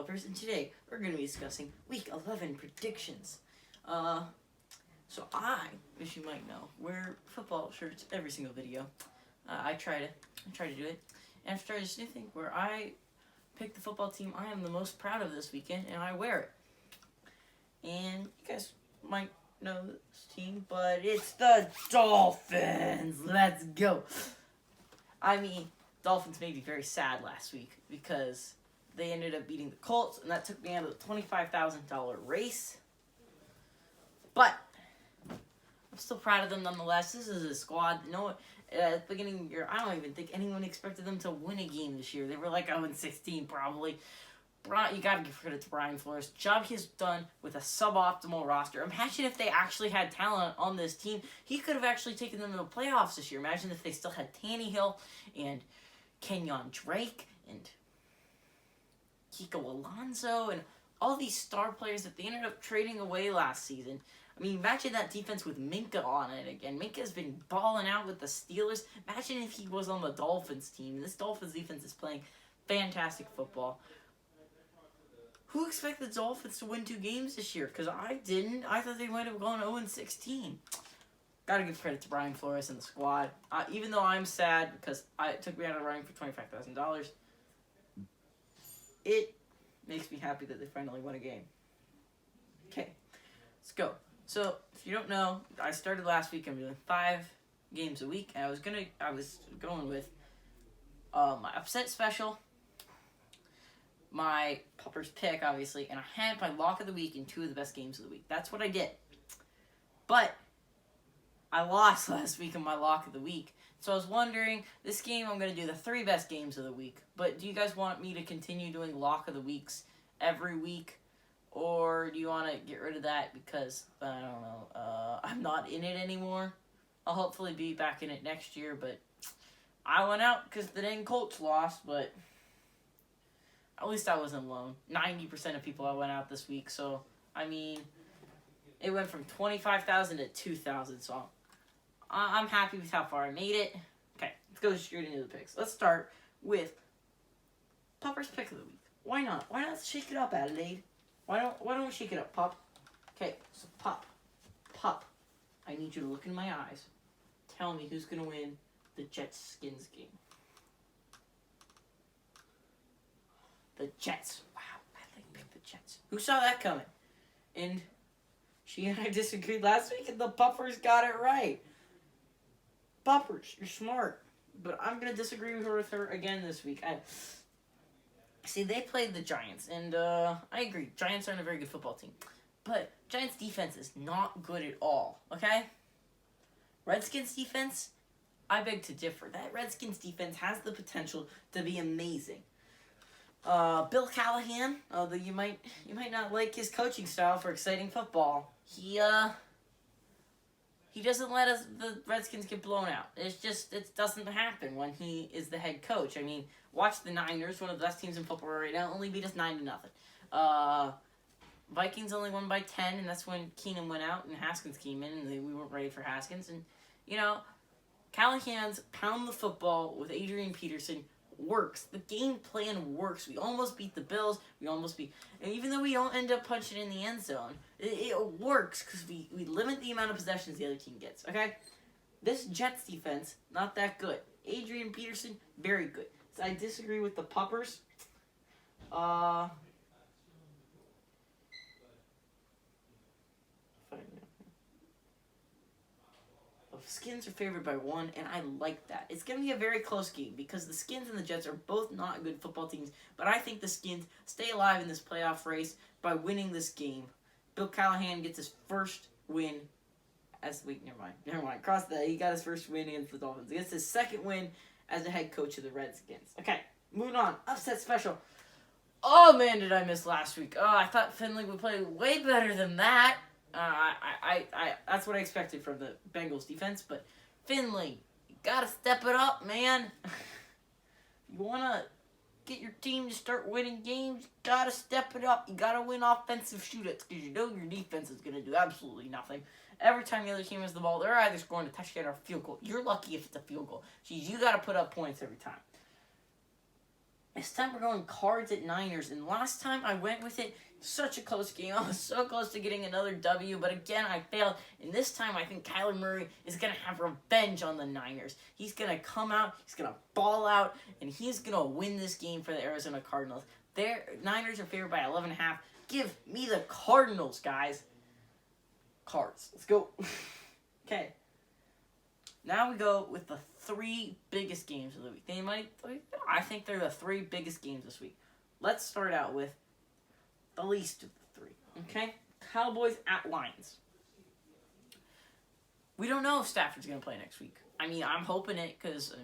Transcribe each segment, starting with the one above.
Developers, and today we're going to be discussing Week 11 predictions. So I, as you might know, wear football shirts every single video. I try to do it, and I've tried this new thing where I pick the football team I am the most proud of this weekend, and I wear it. And you guys might know this team, but it's the Dolphins. Let's go. I mean, Dolphins made me very sad last week because they ended up beating the Colts, and that took me out of the $25,000 race. But I'm still proud of them nonetheless. This is a squad. At the beginning of the year, I don't even think anyone expected them to win a game this year. They were like 0-16 probably. You gotta give credit to Brian Flores. Job he's done with a suboptimal roster. Imagine if they actually had talent on this team. He could have actually taken them to the playoffs this year. Imagine if they still had Tannehill and Kenyon Drake and Kiko Alonso and all these star players that they ended up trading away last season. I mean, imagine that defense with Minka on it again. Minka's been balling out with the Steelers. Imagine if he was on the Dolphins team. This Dolphins defense is playing fantastic football. Who expected the Dolphins to win 2 games this year? Because I didn't. I thought they might have gone 0-16. Gotta give credit to Brian Flores and the squad. Even though I'm sad because it took me out of running for $25,000, it makes me happy that they finally won a game. Okay, let's go. So, if you don't know, I started last week. I'm doing 5 games a week, and I was going with my upset special, my Pupper's pick, obviously, and I had my lock of the week and 2 of the best games of the week. That's what I did. But I lost last week in my lock of the week. So I was wondering, this game I'm going to do the 3 best games of the week. But do you guys want me to continue doing lock of the weeks every week? Or do you want to get rid of that because, I don't know, I'm not in it anymore? I'll hopefully be back in it next year, but I went out because the dang Colts lost, but at least I wasn't alone. 90% of people I went out this week, so, I mean, it went from 25,000 to 2,000, so I'm happy with how far I made it. Okay, let's go straight into the picks. Let's start with Pupper's pick of the week. Why not? Why not shake it up, Adelaide? Why don't we shake it up, Pup? Okay, so Pup, I need you to look in my eyes. Tell me who's going to win the Jets-Skins game. The Jets. Wow, I picked the Jets. Who saw that coming? And she and I disagreed last week, and the Puppers got it right. Puppers, you're smart. But I'm going to disagree with her again this week. See, they played the Giants, and I agree. Giants aren't a very good football team. But Giants' defense is not good at all, okay? Redskins' defense, I beg to differ. That Redskins' defense has the potential to be amazing. Bill Callahan, although you might not like his coaching style for exciting football, he doesn't let the Redskins get blown out. It doesn't happen when he is the head coach. I mean, watch the Niners, one of the best teams in football right now, only beat us 9-0. Vikings only won by 10, and that's when Keenum went out and Haskins came in, and we weren't ready for Haskins. And, Callahan's pound the football with Adrian Peterson works. The game plan works. We almost beat the Bills. And even though we don't end up punching in the end zone, it works because we limit the amount of possessions the other team gets, okay? This Jets defense, not that good. Adrian Peterson, very good. So I disagree with the Puppers. The Skins are favored by 1, and I like that. It's going to be a very close game because the Skins and the Jets are both not good football teams, but I think the Skins stay alive in this playoff race by winning this game. Bill Callahan gets his first win never mind. He got his first win against the Dolphins. He gets his second win as the head coach of the Redskins. Okay, moving on. Upset special. Oh, man, did I miss last week. Oh, I thought Finley would play way better than that. That's what I expected from the Bengals defense, but Finley, you gotta step it up, man. You wanna get your team to start winning games, you gotta step it up. You gotta win offensive shootouts because you know your defense is gonna do absolutely nothing. Every time the other team has the ball, they're either scoring a touchdown or a field goal. You're lucky if it's a field goal. Jeez, you gotta put up points every time. This time we're going Cards at Niners. And last time I went with it, such a close game. I was so close to getting another W, but again, I failed. And this time, I think Kyler Murray is going to have revenge on the Niners. He's going to come out, he's going to ball out, and he's going to win this game for the Arizona Cardinals. Their Niners are favored by 11.5. Give me the Cardinals, guys. Cards. Let's go. Okay. Now we go with the 3 biggest games of the week. I think they're the 3 biggest games this week. Let's start out with the least of the 3. Okay? Cowboys at Lions. We don't know if Stafford's going to play next week. I mean, I'm hoping it because,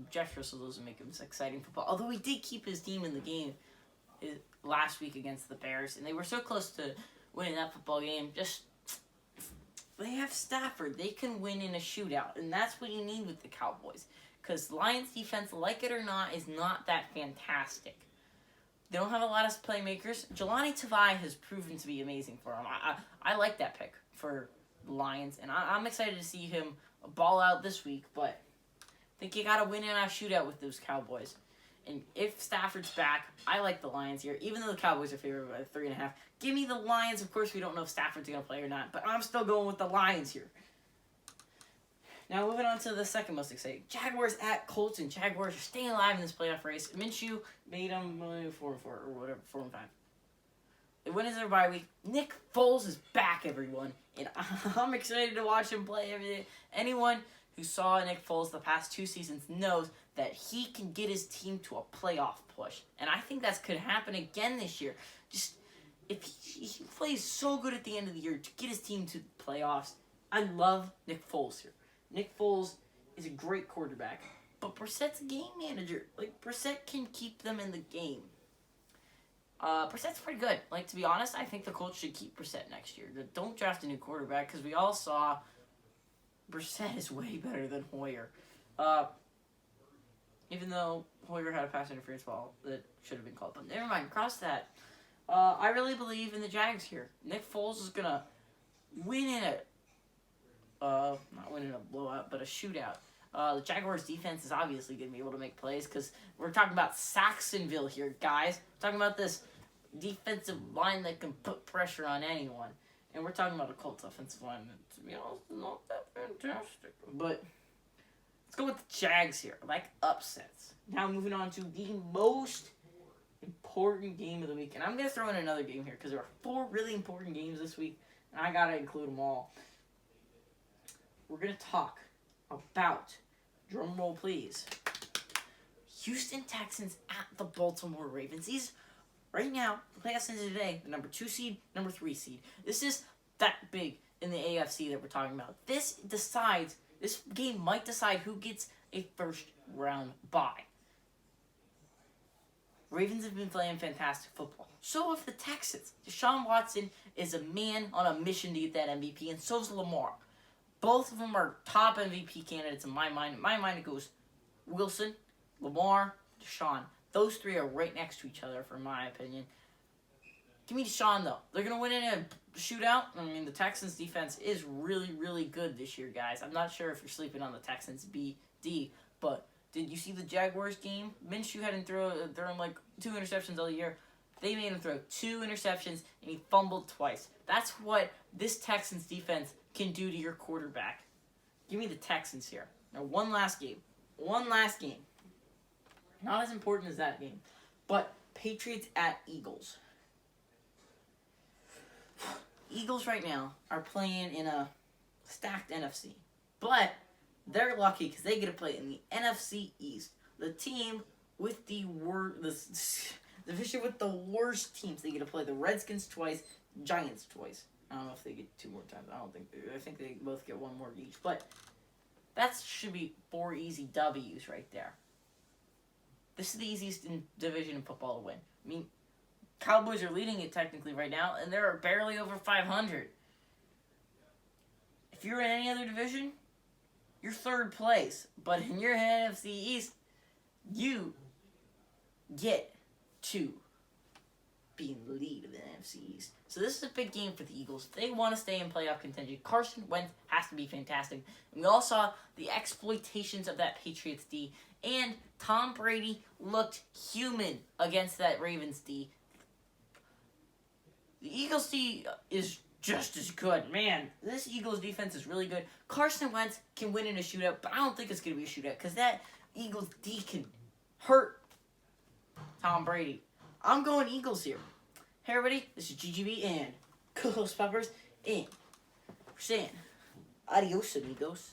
Jeff Driscoll doesn't make him exciting football. Although he did keep his team in the game last week against the Bears, and they were so close to winning that football game. They have Stafford. They can win in a shootout, and that's what you need with the Cowboys. Because Lions defense, like it or not, is not that fantastic. They don't have a lot of playmakers. Jelani Tavai has proven to be amazing for them. I like that pick for the Lions, and I'm excited to see him ball out this week, but I think you got to win in a shootout with those Cowboys. And if Stafford's back, I like the Lions here, even though the Cowboys are favored by 3.5. Give me the Lions. Of course, we don't know if Stafford's going to play or not, but I'm still going with the Lions here. Now, moving on to the second most exciting. Jaguars at Colts, and Jaguars are staying alive in this playoff race. Minshew made them 4-4 or whatever, 4-5. They win as their bye week. Nick Foles is back, everyone, and I'm excited to watch him play. Anyone who saw Nick Foles the past 2 seasons knows that he can get his team to a playoff push. And I think that could happen again this year. Just if he plays so good at the end of the year to get his team to the playoffs, I love Nick Foles here. Nick Foles is a great quarterback, but Brissett's a game manager. Brissett can keep them in the game. Brissett's pretty good. To be honest, I think the Colts should keep Brissett next year. Don't draft a new quarterback, because we all saw Brissett is way better than Hoyer. Even though Hoyer had a pass interference ball that should have been called. But never mind, cross that. I really believe in the Jags here. Nick Foles is going to win in not win in a blowout, but a shootout. The Jaguars' defense is obviously going to be able to make plays because we're talking about Saxonville here, guys. We're talking about this defensive line that can put pressure on anyone. And we're talking about a Colts offensive line that, to be honest, is not that fantastic. But let's go with the Jags here. I like upsets. Now moving on to the most important game of the week. And I'm going to throw in another game here because there are 4 really important games this week. And I got to include them all. We're going to talk about, drum roll please, Houston Texans at the Baltimore Ravens. These, right now, the playoffs ended today, the number 2 seed, number 3 seed. This is that big in the AFC that we're talking about. This game might decide who gets a first round bye. Ravens have been playing fantastic football. So have the Texans. Deshaun Watson is a man on a mission to get that MVP, and so is Lamar. Both of them are top MVP candidates in my mind. In my mind, it goes Wilson, Lamar, Deshaun. Those 3 are right next to each other, for my opinion. Give me Deshaun, though. They're going to win in a shootout. The Texans' defense is really, really good this year, guys. I'm not sure if you're sleeping on the Texans' BD, but did you see the Jaguars game? Minshew hadn't thrown 2 interceptions all year. They made him throw 2 interceptions, and he fumbled twice. That's what this Texans defense can do to your quarterback. Give me the Texans here. Now, one last game. Not as important as that game, but Patriots at Eagles. Eagles right now are playing in a stacked NFC, but they're lucky because they get to play in the NFC East. The team with the division with the worst teams. They get to play the Redskins twice, Giants twice. I don't know if they get 2 more times. I think they both get 1 more each. But that should be 4 easy W's right there. This is the easiest division in football to win. Cowboys are leading it technically right now, and they're barely over 500. If you're in any other division, you're 3rd place. But in your NFC East, you get to be in the lead of the NFC East. So this is a big game for the Eagles. They want to stay in playoff contention. Carson Wentz has to be fantastic. And we all saw the exploitations of that Patriots D. And Tom Brady looked human against that Ravens D. The Eagles D is just as good. Man, this Eagles defense is really good. Carson Wentz can win in a shootout, but I don't think it's going to be a shootout because that Eagles D can hurt Tom Brady. I'm going Eagles here. Hey everybody, this is GGB and Co-Host Peppers, and we're saying adios amigos.